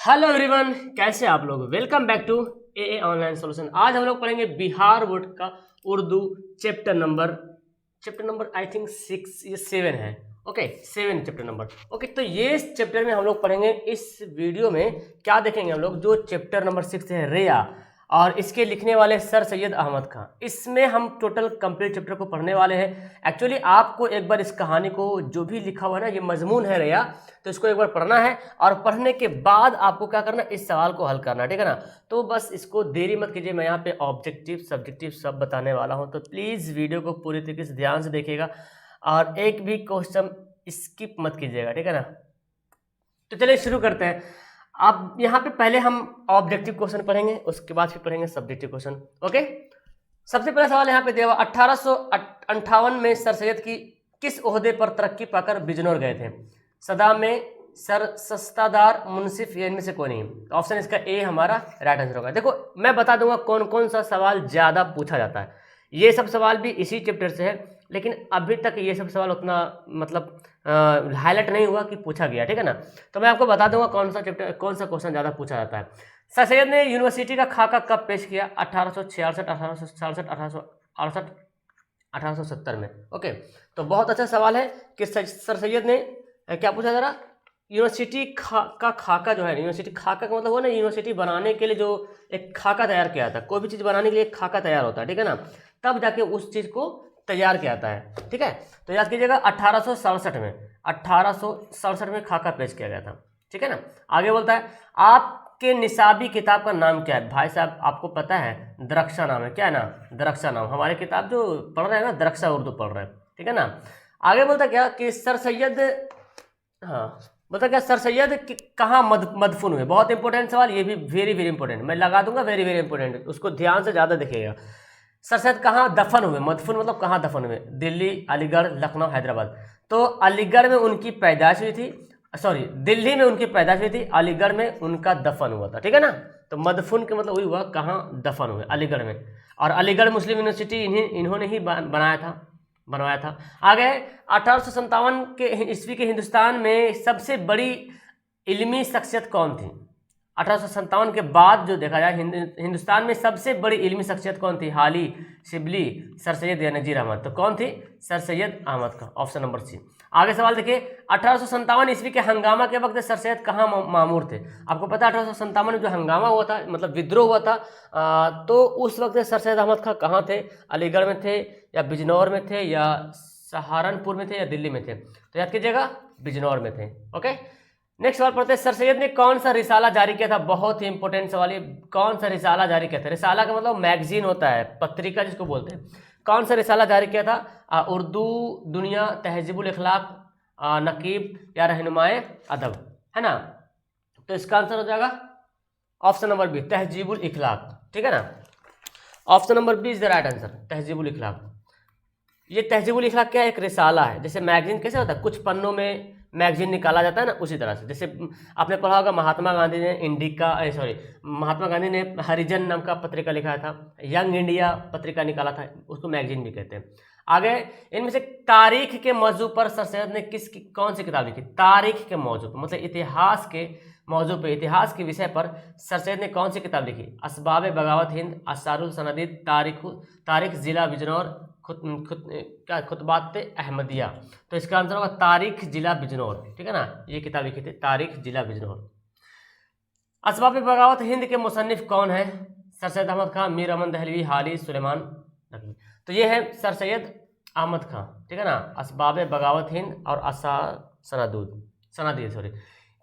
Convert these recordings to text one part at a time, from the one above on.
Hello everyone, कैसे आप लोग। Welcome back to a online solution. आज हम लोग पढ़ेंगे बिहार बोर्ड का Urdu chapter number I think 6 या 7 है। Okay, 7 chapter number. ओके, तो ये चैप्टर में हम लोग पढ़ेंगे। इस वीडियो में क्या देखेंगे हम लोग, जो चैप्टर नंबर 6 है रेया, और इसके लिखने वाले सर सैयद अहमद खां। इसमें हम टोटल कंप्लीट चैप्टर को पढ़ने वाले हैं। एक्चुअली आपको एक बार इस कहानी को, जो भी लिखा हुआ है ना, ये मजमून है रेया, तो इसको एक बार पढ़ना है, और पढ़ने के बाद आपको क्या करना, इस सवाल को हल करना है, ठीक है ना। तो बस इसको देरी मत कीजिए, मैं यहाँ पे ऑब्जेक्टिव सब्जेक्टिव सब बताने वाला हूँ, तो प्लीज़ वीडियो को पूरी तरीके से ध्यान से देखिएगा और एक भी क्वेश्चन स्किप मत कीजिएगा, ठीक है ना। तो चलिए शुरू करते हैं। अब यहाँ पे पहले हम ऑब्जेक्टिव क्वेश्चन पढ़ेंगे, उसके बाद फिर पढ़ेंगे सब्जेक्टिव क्वेश्चन। ओके, सबसे पहला सवाल यहाँ पे दिया हुआ, 1858 में सर सैयद की किस ओहदे पर तरक्की पाकर बिजनौर गए थे? सदा में, सर सस्तादार, मुंसिफ, या इनमें से कोई नहीं। तो ऑप्शन इसका ए हमारा राइट आंसर होगा। देखो मैं बता दूंगा कौन कौन सा सवाल ज़्यादा पूछा जाता है। ये सब सवाल भी इसी चैप्टर से है, लेकिन अभी तक ये सब सवाल उतना मतलब हाईलाइट नहीं हुआ कि पूछा गया, ठीक है ना। तो मैं आपको बता दूंगा कौन सा चैप्टर, कौन सा क्वेश्चन ज़्यादा पूछा जाता है। सर सैयद ने यूनिवर्सिटी का खाका कब पेश किया? 1866, 1867, 1868, 1870 में। ओके, तो बहुत अच्छा सवाल है कि सर सैयद ने क्या पूछा जरा, यूनिवर्सिटी का खाका जो है, यूनिवर्सिटी खाका का मतलब वो ना, यूनिवर्सिटी बनाने के लिए जो एक खाका तैयार किया जाता है, कोई भी चीज़ बनाने के लिए एक खाका तैयार होता है, ठीक है ना, तब जाके उस चीज़ को तैयार किया जाता है, ठीक है। तो याद कीजिएगा 1867 में खाका पेश किया गया था, ठीक है ना। आगे बोलता है, आपके निसाबी किताब का नाम क्या है? भाई साहब आपको पता है, दरख्शा नाम है। क्या है ना? दरख्शा नाम। हमारी किताब जो पढ़ रहे हैं ना, दरख्शा उर्दू पढ़ रहे हैं, ठीक है ना। आगे बोलता क्या कि सर सैयद, हाँ बता क्या, सर सैयद कहाँ मदफून हुए? बहुत इंपॉर्टेंट सवाल, ये भी वेरी वेरी इंपॉर्टेंट, मैं लगा दूंगा वेरी वेरी इंपॉर्टेंट, उसको ध्यान से ज़्यादा देखिएगा। सर सैयद कहाँ दफन हुए? मदफून मतलब कहाँ दफन हुए? दिल्ली, अलीगढ़, लखनऊ, हैदराबाद। तो अलीगढ़ में उनकी पैदाइश हुई थी, सॉरी दिल्ली में उनकी पैदाइश हुई थी, अलीगढ़ में उनका दफन हुआ था, ठीक है ना। तो मदफून के मतलब वही हुआ कहाँ दफन हुए, अलीगढ़ में। और अलीगढ़ मुस्लिम यूनिवर्सिटी इन्होंने ही बनवाया था। आगे 1857 के ईस्वी के हिंदुस्तान में सबसे बड़ी इल्मी शख्सियत कौन थी? 1857 के बाद जो देखा जाए हिंदुस्तान में सबसे बड़ी इल्मी शख्सियत कौन थी? हाली, शिबली, सर सैयद या नजीर अहमद? तो कौन थी? सर सैयद अहमद का, ऑप्शन नंबर सी। आगे सवाल देखिए, 1857 ईस्वी के हंगामा के वक्त सर सैयद कहाँ मामूर थे? आपको पता है 1857 में जो हंगामा हुआ था, मतलब विद्रोह हुआ था, तो उस वक्त सर सैयद अहमद खां कहाँ थे? अलीगढ़ में थे, या बिजनौर में थे, या सहारनपुर में थे, या दिल्ली में थे? तो याद कीजिएगा बिजनौर में थे। ओके, नेक्स्ट सवाल पढ़ते हैं, सर सैयद ने कौन सा रिसाला जारी किया था? बहुत ही इंपॉर्टेंट सवाल है, कौन सा रिसाला जारी किया था? रिसाला का मतलब मैगजीन होता है, पत्रिका जिसको बोलते हैं। कौन सा रिसाला जारी किया था? उर्दू दुनिया, तहजीबुल इखलाक, नकीब, या रहनुमाए अदब, है ना। तो इसका आंसर हो जाएगा option number B, Tahzibul Ikhlaq, ठीक है ना। Option number B is the right answer, Tahzibul Ikhlaq. ये तहजीबुल इखलाक क्या है? एक रिसाला है। जैसे मैगजीन कैसे होता है, कुछ पन्नों में मैगजीन निकाला जाता है ना, उसी तरह से। जैसे आपने पढ़ा होगा महात्मा गांधी ने महात्मा गांधी ने हरिजन नाम का पत्रिका लिखा था, यंग इंडिया पत्रिका निकाला था, उसको मैगजीन भी कहते हैं। आगे, इनमें से तारीख के मौजू पर सर सैयद ने कौन सी किताब लिखी? तारीख के मौजू पर मतलब इतिहास के मौजू पे, इतिहास के विषय पर सर सैयद ने कौन सी किताब लिखी? असबाब बगावत हिंद, असारुल सनदीद, तारीख जिला बिजनौर, खुतबात अहमदिया। तो इसका आंसर होगा तारीख जिला बिजनौर, ठीक है ना। ये किताब लिखी थी तारीख जिला बिजनौर। असबाब बगावत हिंद के मुसन्निफ कौन है? सर सैयद अहमद खां, मीर अमन दहलवी, हाली, सुलेमान नकवी। तो ये है सर सैयद अहमद खां, ठीक है ना। असबाब बगावत हिंद और सनादीद सॉरी।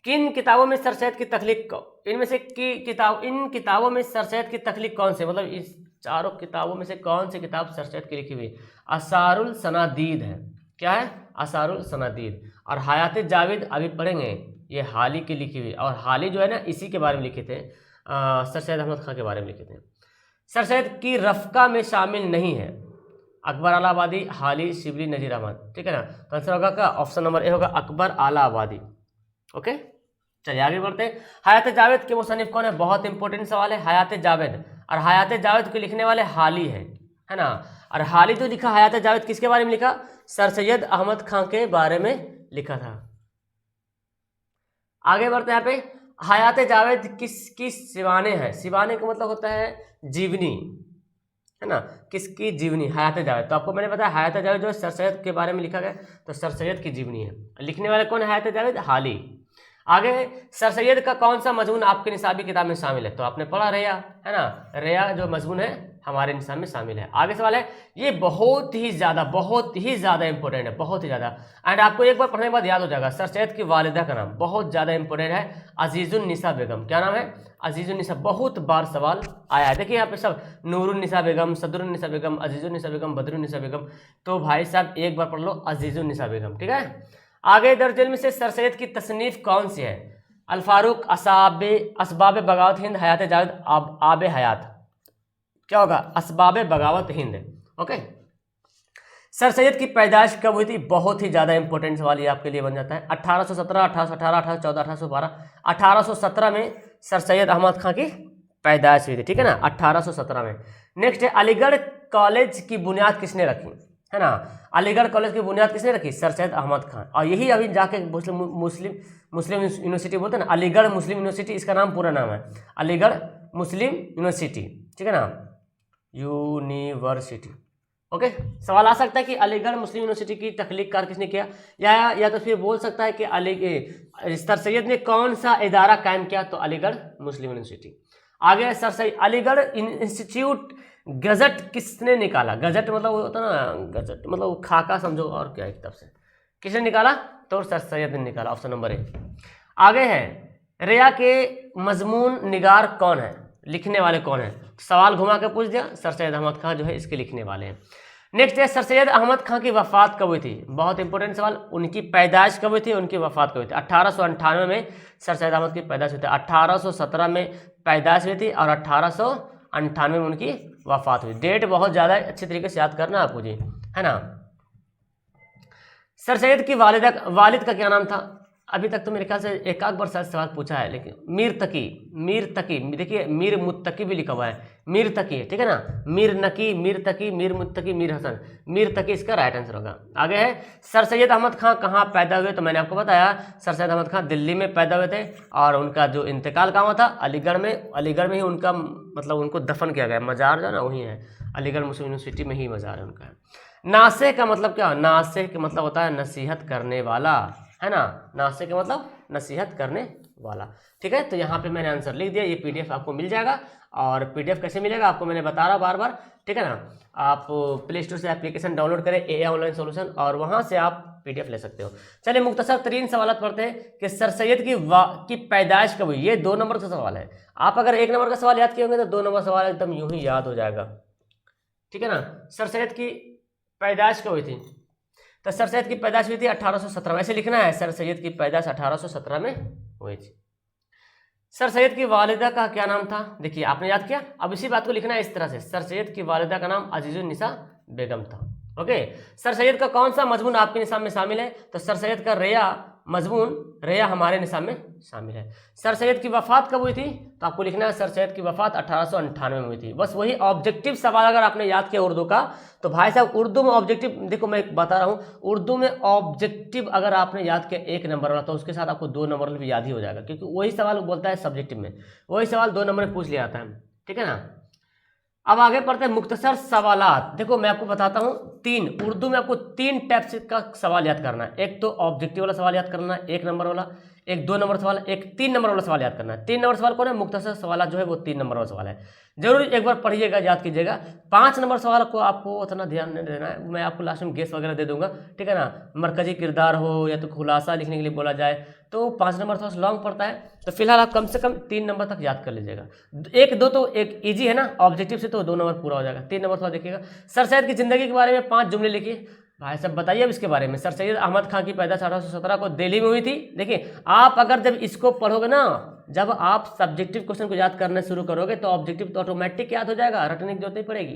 किन किताबों में सर सैयद की तख्लीक, इनमें से इन किताबों में सर सैयद की तख्लीक कौन से, मतलब इस चारों किताबों में से कौन सी किताब सर सैयद की लिखी हुई? असारुल सनादीद है। क्या है? असारुल सनादीद। और हयात जावेद अभी पढ़ेंगे, ये हाली की लिखी हुई, और हाली जो है ना इसी के बारे में लिखे थे, सर सैयद अहमद खां के बारे में लिखे थे। सर सैयद की रफ़्का में शामिल नहीं है? अकबर आला आबादी, हाली, शिबली, नजीर अहमद, ठीक है ना। तो आंसर होगा क्या? ऑप्शन नंबर ए होगा, अकबर आला आबादी। ओके, चलिए आगे बढ़ते हैं। हयात जावेद के मुसन्निफ कौन है? बहुत इंपॉर्टेंट सवाल है, हयात जावेद। और हयात जावेद के लिखने वाले हाली है ना। और हाली जो लिखा हयात जावेद किसके बारे में लिखा? सर सैयद अहमद खां के बारे में लिखा था। आगे बढ़ते हैं यहाँ पे, हयात जावेद किसकी सिवाने हैं? सिवाने का मतलब होता है जीवनी, है ना, किसकी जीवनी? हयात जावेद। तो आपको मैंने बताया हयात जावेद जो सर सैयद के बारे में लिखा गया, तो सर सैयद की जीवनी है। लिखने वाले कौन है? हयात जावेद हाली। आगे सर सैयद का कौन सा मजमून आपके निसाबी किताब में शामिल है? तो आपने पढ़ा रेया, है ना, रेया जो मजमून है हमारे निसाब में शामिल है। आगे सवाल है, ये बहुत ही ज़्यादा इंपॉर्टेंट है, बहुत ही ज़्यादा। एंड आपको एक बार पढ़ने के बाद याद हो जाएगा। सर सैयद की वालिदा का नाम बहुत ज़्यादा इंपॉर्टेंट है, अजीजुन्निसा बेगम। क्या नाम है? अजीजुन्निसा। बहुत बार सवाल आया है। देखिए यहाँ पे सब नूरुन्निसा बेगम, सदरुन्निसा बेगम, अजीजुन्निसा बेगम, बदरुन्निसा बेगम। तो भाई साहब एक बार पढ़ लो अजीजुन्निसा बेगम, ठीक है। आगे दर्ज में से सर सैयद की तसनीफ कौन सी है? अल फारूक, असबाब बगावत हिंद, हयात जावेद, आब हयात। क्या होगा? असबाब बगावत हिंद। ओके। सर सैयद की पैदाइश कब हुई थी? बहुत ही ज़्यादा इंपॉर्टेंट सवाल ये आपके लिए बन जाता है। 1817, 1818, 1814, 1812। 1817 में सर सैयद अहमद खां की पैदाइश हुई थी, ठीक है ना, 1817 में। नेक्स्ट है, अलीगढ़ कॉलेज की बुनियाद किसने रखी? है ना, अलीगढ़ कॉलेज की बुनियाद किसने रखी? सर सैयद अहमद खान। और यही अभी जाके मुस्लिम यूनिवर्सिटी बोलते हैं ना, अलीगढ़ मुस्लिम यूनिवर्सिटी, इसका नाम पूरा नाम है अलीगढ़ मुस्लिम यूनिवर्सिटी, ठीक है ना, यूनिवर्सिटी। ओके। सवाल आ सकता है कि अलीगढ़ मुस्लिम यूनिवर्सिटी की तख्लीक कार किसने किया, या तो फिर बोल सकता है कि सर सैयद ने कौन सा इदारा कायम किया? तो अलीगढ़ मुस्लिम यूनिवर्सिटी। आगे sir Syed Aligarh institute gazette किसने निकाला? गजट मतलब वो होता है ना, गजट मतलब खाका समझो, और क्या एक तरफ से किसने निकाला? तो सर सैयद ने निकाला, ऑप्शन नंबर ए। आगे है, रेया के मजमून निगार कौन है? लिखने वाले कौन है? सवाल घुमा के पूछ दिया, सर सैयद अहमद खां जो है इसके लिखने वाले हैं। नेक्स्ट है, सर सैयद अहमद खां की वफात कब हुई थी? बहुत इंपॉर्टेंट सवाल। उनकी पैदाइश कब हुई थी, उनकी वफात कब हुई थी? 1898 में सर सैयद अहमद की पैदाइश हुई थी, 1817 में पैदाइश हुई थी और 1898 में उनकी वफात हुई। डेट बहुत ज़्यादा अच्छी तरीके से याद करना आपको जी, है ना। सर सैयद की वालिद का क्या नाम था? अभी तक तो मेरे ख्याल से एक आध बार शायद सवाल पूछा है, लेकिन मीर तकी, देखिए मीर मुत्तकी भी लिखा हुआ है, मीर तकी, ठीक है ना, मीर नकी, मीर तकी, मीर मुत्तकी, मीर हसन, मीर तकी इसका राइट आंसर होगा। आगे है, सर सैयद अहमद खां कहाँ पैदा हुए? तो मैंने आपको बताया सर सैयद अहमद खां दिल्ली में पैदा हुए थे और उनका जो इंतकाल कहाँ हुआ था? अलीगढ़ में। अलीगढ़ में ही उनका मतलब उनको दफन किया गया, मज़ार जो है ना वही है, अलीगढ़ मुस्लिम यूनिवर्सिटी में ही मज़ार है उनका। नासे का मतलब क्या? नासे का मतलब होता है नसीहत करने वाला, है ना, नासे का मतलब नसीहत करने वाला, ठीक है। तो यहाँ पे मैंने आंसर लिख दिया। ये पीडीएफ आपको मिल जाएगा, और पीडीएफ कैसे मिलेगा आपको मैंने बता रहा बार बार, ठीक है ना। आप प्ले स्टोर से एप्लीकेशन डाउनलोड करें ए ऑनलाइन सोल्यूशन, और वहाँ से आप पीडीएफ ले सकते हो। चलिए मुख्तसर तरीन सवाल पढ़ते हैं कि सर सैयद की पैदाइश कब हुई? ये 2 नंबर का सवाल है। आप अगर 1 नंबर का सवाल याद किए होंगे तो 2 नंबर सवाल एकदम यूं ही याद हो जाएगा, ठीक है ना। सर सैयद की पैदाइश कब हुई थी? तो सर सैयद की पैदाइश हुई थी 1817 में, ऐसे लिखना है, सर सैयद की पैदाइश 1817 में हुई थी। सर सैयद की वालिदा का क्या नाम था? देखिए आपने याद किया, अब इसी बात को लिखना है इस तरह से, सर सैयद की वालिदा का नाम अजीजुन्निसा बेगम था। ओके। सर सैयद का कौन सा मजमून आपके निसाब में शामिल है? तो सर सैयद का रेया मजमून, रेया हमारे निसाब में शामिल है। सर सैयद की वफात कब हुई थी? तो आपको लिखना है सर सैयद की वफात 1898 में हुई थी। बस वही ऑब्जेक्टिव सवाल अगर आपने याद किया उर्दू का, तो भाई साहब उर्दू में ऑब्जेक्टिव, देखो मैं बता रहा हूँ, उर्दू में ऑब्जेक्टिव अगर आपने याद किया 1 नंबर वाला, तो उसके साथ आपको 2 नंबर भी याद ही हो जाएगा, क्योंकि वही सवाल बोलता है सब्जेक्टिव में, वही सवाल 2 नंबर में पूछ लिया जाता है, ठीक है ना। अब आगे पढ़ते हैं मुख्तसर सवालात। देखो मैं आपको बताता हूँ, 3 उर्दू में आपको 3 टाइप का सवाल याद करना है। एक तो ऑब्जेक्टिव वाला सवाल याद करना है 1 नंबर वाला, एक 2 नंबर सवाल, एक 3 नंबर वाला सवाल याद करना है। 3 नंबर सवाल कौन है? मुख्तसर सवाल जो है वो 3 नंबर वाला सवाल है। जरूर एक बार पढ़िएगा, याद कीजिएगा। 5 नंबर सवाल को आपको उतना ध्यान नहीं देना है, मैं आपको लास्ट में गेस वगैरह दे दूंगा, ठीक है ना। मरकजी किरदार हो या तो खुलासा लिखने के लिए बोला जाए तो 5 नंबर थोड़ा सा लॉन्ग पड़ता है, तो फिलहाल आप कम से कम 3 नंबर तक याद कर लीजिएगा। 1 2 तो एक ईजी है ना, ऑब्जेक्टिव से तो 2 नंबर पूरा हो जाएगा। 3 नंबर थोड़ा देखिएगा। सर सैयद की जिंदगी के बारे में 5 जुमले लिखिए। भाई साहब बताइए अब इसके बारे में। सर सैयद अहमद खां की पैदाइश 1817 को दिल्ली में हुई थी। देखिए आप अगर जब इसको पढ़ोगे ना, जब आप सब्जेक्टिव क्वेश्चन को याद करना शुरू करोगे तो ऑब्जेक्टिव तो ऑटोमेटिक याद हो जाएगा, रटने की जरूरत नहीं पड़ेगी,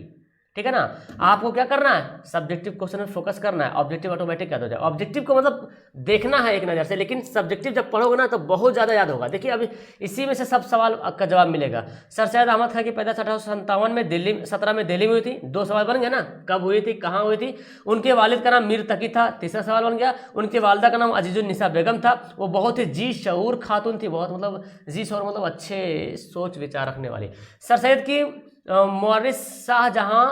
ठीक है ना। आपको क्या करना है, सब्जेक्टिव क्वेश्चन में फोकस करना है, ऑब्जेक्टिव ऑटोमेटिक याद हो जाए। ऑब्जेक्टिव को मतलब देखना है एक नज़र से, लेकिन सब्जेक्टिव जब पढ़ोगे ना तो बहुत ज़्यादा याद होगा। देखिए अभी इसी में से सब सवाल का जवाब मिलेगा। सर सैयद अहमद खान की पैदाइश 1857 में दिल्ली 17 में दिल्ली में हुई थी, 2 सवाल बन गया ना, कब हुई थी, कहाँ हुई थी। उनके वालिद का नाम मीर तकी था, तीसरा सवाल बन गया। उनके वालदा का नाम अजीजुन निसा बेगम था, वो बहुत ही जी शऊर खातून थी, बहुत मतलब जी शऊर मतलब अच्छे सोच विचार रखने वाली। सर सैयद की मुअर्रिस शाहजहां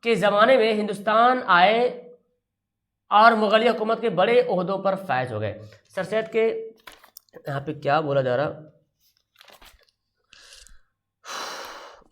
के ज़माने में हिंदुस्तान आए और मुगलिया हुकूमत के बड़े ओहदों पर फायज हो गए। सर सैयद के यहाँ पे क्या बोला जा रहा,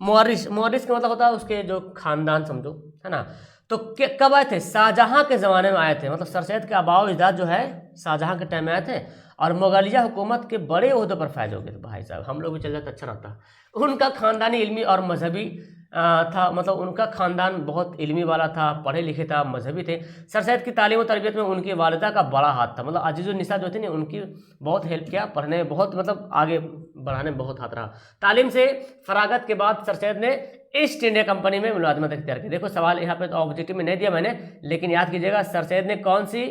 मुअर्रिस का मतलब होता है उसके जो खानदान समझो, है ना। तो कब आए थे, शाहजहां के ज़माने में आए थे, मतलब सर सैयद के आबाओ अजदाद जो है शाहजहां के टाइम में आए थे और मुगलिया हुकूमत के बड़े ओहदों पर फायज हो गए। तो भाई साहब हम लोग भी चल जाते अच्छा रहता। उनका खानदानी इल्मी और मजहबी था, मतलब उनका खानदान बहुत इल्मी वाला था, पढ़े लिखे था, मजहबी थे। सर सैयद की तालीम और तरबियत में उनकी वालिदा का बड़ा हाथ था, मतलब अजीजुन निसा जो थी ना उनकी बहुत हेल्प किया, पढ़ने में बहुत मतलब आगे बढ़ाने में बहुत हाथ रहा। तालीम से फरागत के बाद सर सैयद ने ईस्ट इंडिया कंपनी में मुलाजमत इख्तियार की। देखो सवाल यहाँ पे तो ऑब्जेक्टिव में नहीं दिया मैंने, लेकिन याद कीजिएगा सर सैयद ने कौन सी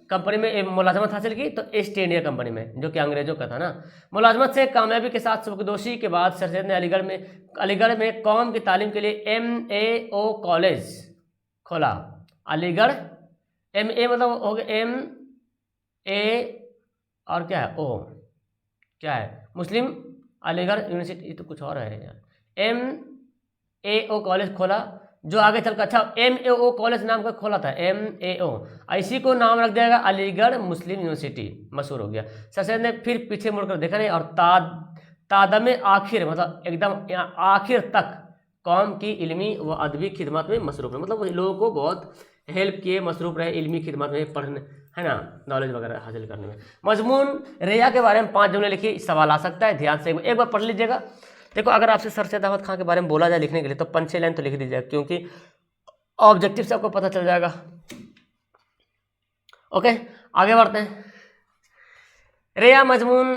कंपनी में मुलाजमत हासिल की, तो ईस्ट इंडिया कंपनी में, जो कि अंग्रेजों का था ना। मुलाजमत से कामयाबी के साथ सबकदोशी के बाद सर सैयद ने अलीगढ़ में कौम की तालीम के लिए MAO कॉलेज खोला। अलीगढ़ MA मतलब हो गया MA और क्या है O, क्या है, मुस्लिम अलीगढ़ यूनिवर्सिटी, ये तो कुछ और है यार। MAO कॉलेज खोला, जो आगे चलकर अच्छा MAO कॉलेज नाम का खोला था, MAO, इसी को नाम रख दिया अलीगढ़ मुस्लिम यूनिवर्सिटी, मशहूर हो गया। सर सैयद ने फिर पीछे मुड़कर देखा नहीं और तादम आखिर मतलब एकदम आखिर तक कौम की इल्मी व अदबी खिदमत में मसरूफ़ है, मतलब लोगों को बहुत हेल्प किए, मसरूफ़ रहे इल्मी खिदमत में, पढ़ने, है ना, नॉलेज वगैरह हासिल करने में। मजमून रिया के बारे में 5 जुमले लिखिए, सवाल आ सकता है, ध्यान से एक बार पढ़ लीजिएगा। देखो अगर आपसे सर सैयद अहमद खान के बारे में बोला जाए लिखने के लिए तो 5-6 लाइन तो लिख दीजिएगा, क्योंकि ऑब्जेक्टिव से आपको पता चल जाएगा। ओके आगे बढ़ते हैं। रिया मजमून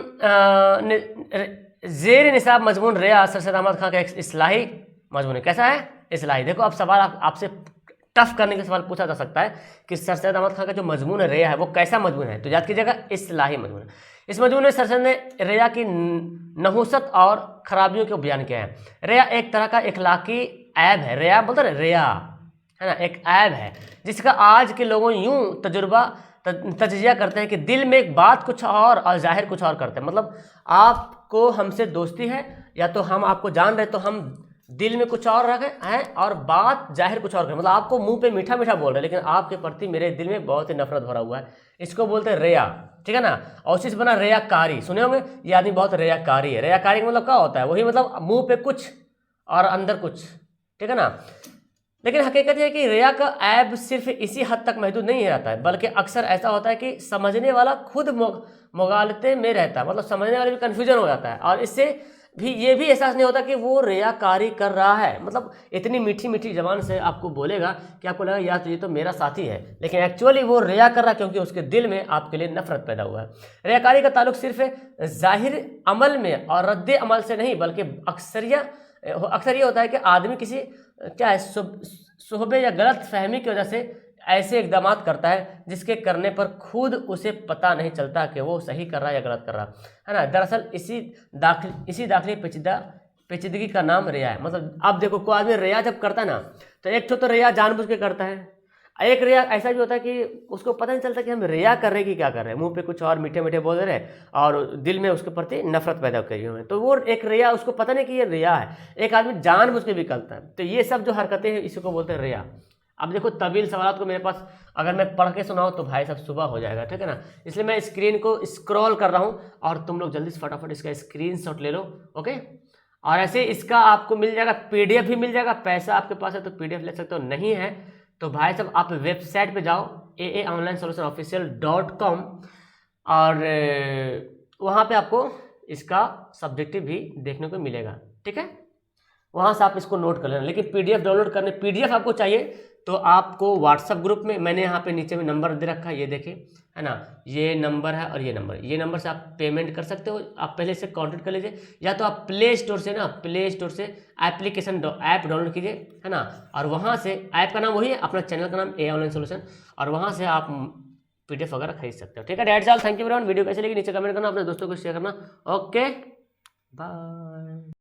जेर निसाब मजमून रिया सर सैयद अहमद खान का एक इस्लाही मजमून है। कैसा है, इस्लाही। देखो अब सवाल आपसे टफ करने के सवाल पूछा जा सकता है कि सर सैयद अहमद खान का जो मजमून है रिया है वो कैसा मजमून है, तो याद कीजिएगा इस्लाही मजमून है। इस मजमून में सर सैयद ने रिया की नहुसत और खराबियों को बयान किया है। रिया एक तरह का इखलाकी ऐब है, रिया बोलते हैं रिया, है ना, एक ऐब है जिसका आज के लोगों यूं तजुर्बा तजिया करते हैं कि दिल में एक बात कुछ और जाहिर कुछ और करते हैं। मतलब आपको हमसे दोस्ती है या तो हम आपको जान रहे तो हम दिल में कुछ और रखे हैं और बात जाहिर कुछ और करें, मतलब आपको मुंह पे मीठा मीठा बोल रहे हैं लेकिन आपके प्रति मेरे दिल में बहुत ही नफरत भरा हुआ है। इसको बोलते हैं रिया, ठीक है ना। और उसी से बना रियाकारी, सुने होंगे ये आदमी बहुत रियाकारी है। रियाकारी का मतलब क्या होता है, वही मतलब मुंह पे कुछ और अंदर कुछ, ठीक है ना। लेकिन हकीकत यह है कि रिया का ऐब सिर्फ इसी हद तक महदूद नहीं रहता है, बल्कि अक्सर ऐसा होता है कि समझने वाला खुद मुगालते में रहता है, मतलब समझने वाले भी कन्फ्यूजन हो जाता है और इससे भी ये भी एहसास नहीं होता कि वो रियाकारी कर रहा है। मतलब इतनी मीठी मीठी जबान से आपको बोलेगा कि आपको लगा यार तो ये तो मेरा साथी है, लेकिन एक्चुअली वो रिया कर रहा है क्योंकि उसके दिल में आपके लिए नफरत पैदा हुआ है। रियाकारी का ताल्लुक सिर्फ जाहिर अमल में और रद्द अमल से नहीं, बल्कि अक्सर ये होता है कि आदमी किसी क्या है सुहबे या गलत फहमी की वजह से ऐसे इकदाम करता है जिसके करने पर खुद उसे पता नहीं चलता कि वो सही कर रहा है या गलत कर रहा है ना। दरअसल इसी दाखिली पेचीदगी का नाम रिया है। मतलब आप देखो कोई आदमी रिया जब करता है ना तो एक तो रिया जानबूझ के करता है, एक रिया ऐसा भी होता है कि उसको पता नहीं चलता कि हम रिया कर रहे हैं कि क्या कर रहे हैं, मुंह पे कुछ और मीठे मीठे बोल रहे हैं और दिल में उसके प्रति नफरत पैदा करी हुई है, तो वो एक रिया, उसको पता नहीं कि ये रिया है। एक आदमी जानबूझ के भी करता है, तो ये सब जो हरकतें हैं इसी को बोलते हैं रिया। अब देखो तवील सवाल को मेरे पास अगर मैं पढ़ के सुनाऊँ तो भाई साहब सुबह हो जाएगा, ठीक है ना। इसलिए मैं स्क्रीन को स्क्रॉल कर रहा हूँ और तुम लोग जल्दी से फटाफट इसका स्क्रीनशॉट ले लो, ओके। और ऐसे इसका आपको मिल जाएगा, PDF भी मिल जाएगा, पैसा आपके पास है तो PDF ले सकते हो, नहीं है तो भाई साहब आप वेबसाइट पे जाओ aaonlinesolutionofficial.com और वहाँ पे आपको इसका सब्जेक्टिव भी देखने को मिलेगा, ठीक है। वहाँ से आप इसको नोट कर लेना, लेकिन PDF डाउनलोड करने, PDF आपको चाहिए तो आपको व्हाट्सअप ग्रुप में मैंने यहाँ पे नीचे में नंबर दे रखा है, ये देखिए, है ना, ये नंबर है और ये नंबर से आप पेमेंट कर सकते हो। आप पहले से कांटेक्ट कर लीजिए, या तो आप प्ले स्टोर से एप्लीकेशन ऐप डाउनलोड कीजिए, है ना, और वहाँ से ऐप का नाम वही है, अपना चैनल का नाम AI ऑनलाइन सोल्यूशन, और वहाँ से आप PDF वगैरह खरीद सकते हो। ठीक है, that's all, thank you everyone. Video कैसे लगी नीचे कमेंट करना, अपने दोस्तों को शेयर करना। Okay, bye.